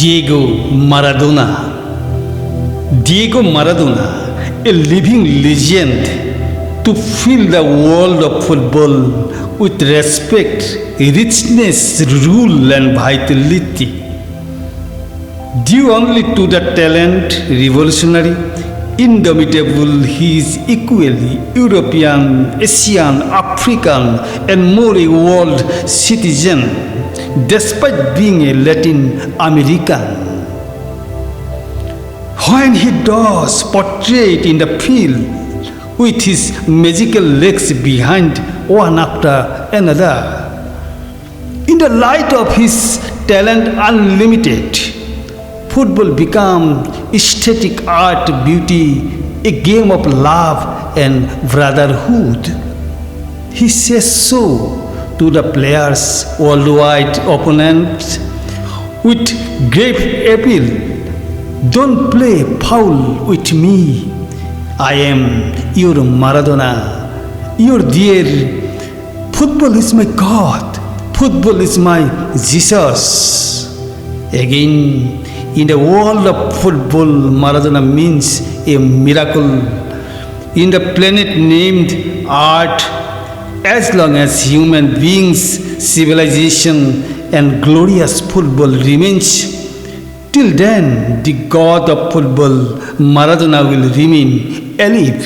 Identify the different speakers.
Speaker 1: Diego Maradona. Diego Maradona, a living legend to fill the world of football with respect, richness, rule and vitality. Due only to the talent, revolutionary, indomitable, he is equally European, Asian, African and more a world citizen, despite being a Latin American. When he does portrait in the field with his magical legs behind one after another, in the light of his talent unlimited, football becomes aesthetic art, beauty, a game of love and brotherhood. He says so to the players, worldwide opponents, with great appeal. Don't play foul with me. I am your Maradona, your dear. Football is my God. Football is my Jesus. Again, in the world of football, Maradona means a miracle. In the planet named Earth, as long as human beings, civilization and glorious football remains, till then the God of football, Maradona, will remain alive.